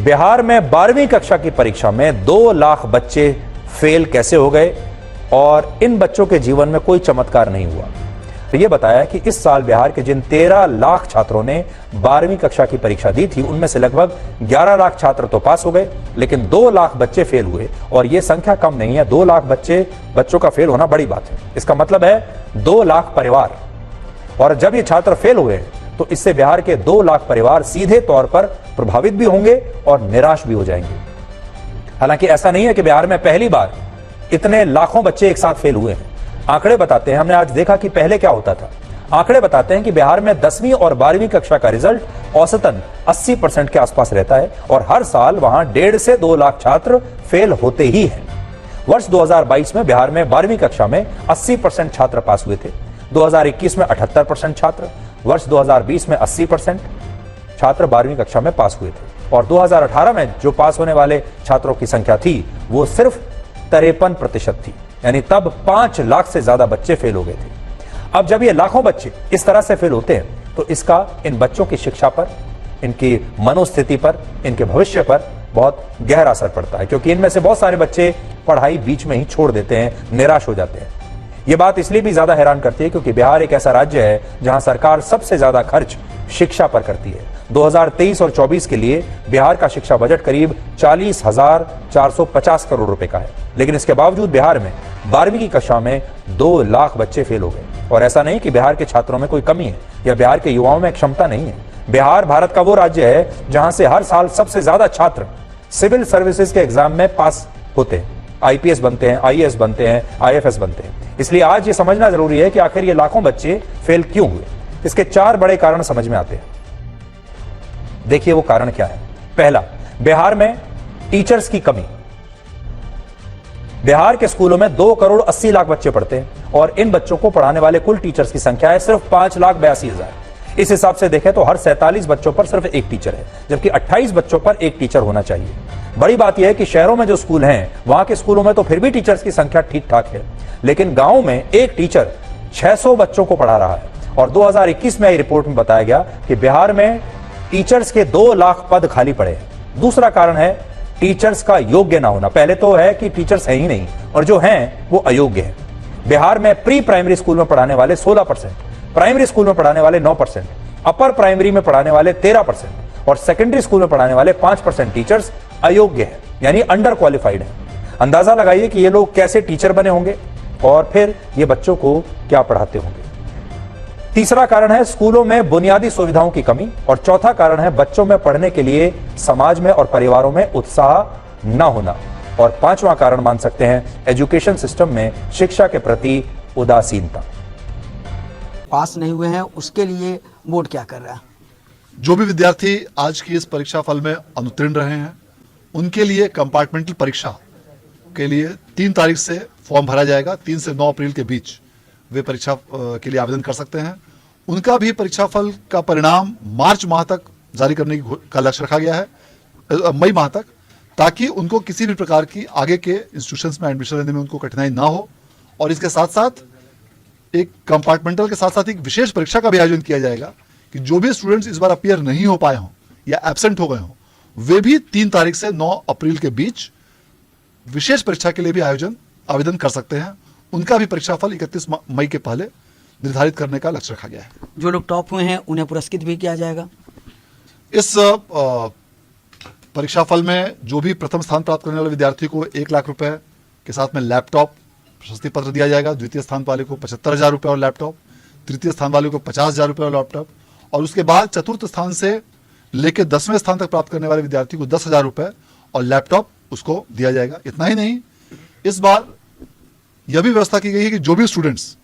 बिहार में 12वीं कक्षा की परीक्षा में 2 लाख बच्चे फेल कैसे हो गए और इन बच्चों के जीवन में कोई चमत्कार नहीं हुआ। तो यह बताया कि इस साल बिहार के जिन 13 लाख छात्रों ने 12वीं कक्षा की परीक्षा दी थी, उनमें से लगभग 11 लाख छात्र तो पास हो गए, लेकिन 2 लाख बच्चे फेल हुए। और यह संख्या कम नहीं है, 2 लाख बच्चों का फेल होना बड़ी बात है। इसका मतलब है 2 लाख परिवार। और जब ये छात्र फेल हुए तो इससे बिहार के 2 लाख परिवार सीधे तौर पर प्रभावित भी होंगे और निराश भी हो जाएंगे। हालांकि ऐसा नहीं है कि बिहार में पहली बार इतने लाखों बच्चे एक साथ फेल हुए हैं। आंकड़े बताते हैं, हमने आज देखा कि पहले क्या होता था। आंकड़े बताते हैं कि बिहार में 10वीं और 12वीं कक्षा का रिजल्ट औसतन 80% के आसपास रहता है और हर साल वहां 1.5 से 2 लाख छात्र फेल होते ही हैं। वर्ष 2022 में बिहार में 12वीं कक्षा में 80% छात्र पास हुए थे, 2021 में 78% छात्र, वर्ष 2020 में 80% छात्र 12वीं कक्षा में पास हुए थे और 2018 में जो पास होने वाले छात्रों की संख्या थी वो सिर्फ 53% थी, यानी तब 5 लाख से ज्यादा बच्चे फेल हो गए थे। अब जब ये लाखों बच्चे इस तरह से फेल होते हैं तो इसका इन बच्चों की शिक्षा पर, इनकी मनोस्थिति पर, इनके भविष्य पर बहुत गहरा असर पड़ता है, क्योंकि इनमें से बहुत सारे बच्चे पढ़ाई बीच में ही छोड़ देते हैं, निराश हो जाते हैं। यह बात इसलिए भी ज्यादा हैरान करती है क्योंकि बिहार एक ऐसा राज्य है जहां सरकार सबसे ज्यादा खर्च शिक्षा पर करती है। 2023 और 24 के लिए बिहार का शिक्षा बजट करीब 40,450 करोड़ रुपए का है, लेकिन इसके बावजूद बिहार में 12वीं की कक्षा में 2 लाख बच्चे फेल हो गए। और ऐसा नहीं कि बिहार के छात्रों में कोई कमी है या बिहार के युवाओं में क्षमता नहीं है। बिहार भारत का वो राज्य है जहां से हर साल सबसे ज्यादा छात्र सिविल सर्विसेज के एग्जाम में पास होते हैं, आईपीएस बनते हैं, आईएएस बनते हैं, आईएफएस बनते हैं। इसलिए आज ये समझना जरूरी है कि आखिर ये लाखों बच्चे फेल क्यों हुए। इसके 4 बड़े कारण समझ में आते हैं। देखिए वो कारण क्या है। पहला, बिहार में टीचर्स की कमी। बिहार के स्कूलों में 2 करोड़ 80 लाख बच्चे पढ़ते हैं और इन बच्चों को पढ़ाने वाले कुल टीचर्स की संख्या है सिर्फ 5,82,000। इस हिसाब से देखें तो हर 47 बच्चों पर सिर्फ एक टीचर है, जबकि 28 बच्चों पर एक टीचर होना चाहिए। बड़ी बात यह है कि शहरों में जो स्कूल हैं वहां के स्कूलों में तो फिर भी टीचर्स की संख्या ठीक ठाक है, लेकिन गांव में एक टीचर 600 बच्चों को पढ़ा रहा है। और 2021 में रिपोर्ट में बताया गया कि बिहार में टीचर्स के 2 लाख पद खाली पड़े हैं। दूसरा कारण है टीचर्स का योग्य ना होना। पहले तो है कि टीचर्स हैं ही नहीं और जो हैं वो अयोग्य हैं। बिहार में प्री प्राइमरी स्कूल में पढ़ाने वाले 16%, प्राइमरी स्कूल में पढ़ाने वाले 9%, अपर प्राइमरी में पढ़ाने वाले 13% और सेकेंडरी स्कूल में पढ़ाने वाले 5% टीचर्स अयोग्य हैं, यानी अंडर क्वालिफाइड हैं। अंदाजा लगाइए कि ये लोग कैसे टीचर बने होंगे और फिर ये बच्चों को क्या पढ़ाते होंगे। तीसरा कारण है स्कूलों में बुनियादी सुविधाओं की कमी और चौथा कारण है बच्चों में पढ़ने के लिए समाज में और परिवारों में उत्साह न होना। और 5वां कारण मान सकते हैं एजुकेशन सिस्टम में शिक्षा के प्रति उदासीनता। पास नहीं हुए हैं उसके लिए बोर्ड क्या कर रहा है? जो भी विद्यार्थी आज की इस परीक्षा फल में अनुत्तीर्ण रहे हैं उनके लिए कंपार्टमेंटल परीक्षा के लिए 3 तारीख से फॉर्म भरा जाएगा। 3 से 9 अप्रैल के बीच वे परीक्षा के लिए आवेदन कर सकते हैं। उनका भी परीक्षा फल का परिणाम मार्च माह तक जारी करने का लक्ष्य रखा गया है, मई माह तक, ताकि उनको किसी भी प्रकार की आगे के इंस्टीट्यूशंस में एडमिशन लेने में उनको कठिनाई ना हो। और इसके साथ साथ एक कंपार्टमेंटल के साथ साथ एक विशेष परीक्षा का भी आयोजन किया जाएगा कि जो भी स्टूडेंट्स इस बार अपीयर नहीं हो पाए हों या एब्सेंट हो गए हों, वे भी 3 तारीख से 9 अप्रैल के बीच विशेष परीक्षा के लिए भी आवेदन कर सकते हैं। उनका भी परीक्षा फल 31 मई के पहले निर्धारित करने का लक्ष्य रखा गया है। जो लोग टॉप हुए हैं उन्हें पुरस्कृत भी किया जाएगा। इस परीक्षा फल में जो भी प्रथम स्थान प्राप्त करने वाले विद्यार्थी को 1 लाख रुपए के साथ में लैपटॉप प्रशस्ति पत्र दिया जाएगा। द्वितीय स्थान वाले को 75,000 रुपये और लैपटॉप, तृतीय स्थान वाले को 50,000 रुपये और लैपटॉप, और उसके बाद चतुर्थ स्थान से लेकर 10वें स्थान तक प्राप्त करने वाले विद्यार्थी को 10,000 रुपये और लैपटॉप उसको दिया जाएगा। इतना ही नहीं, इस बार यह भी व्यवस्था की गई है कि जो भी स्टूडेंट्स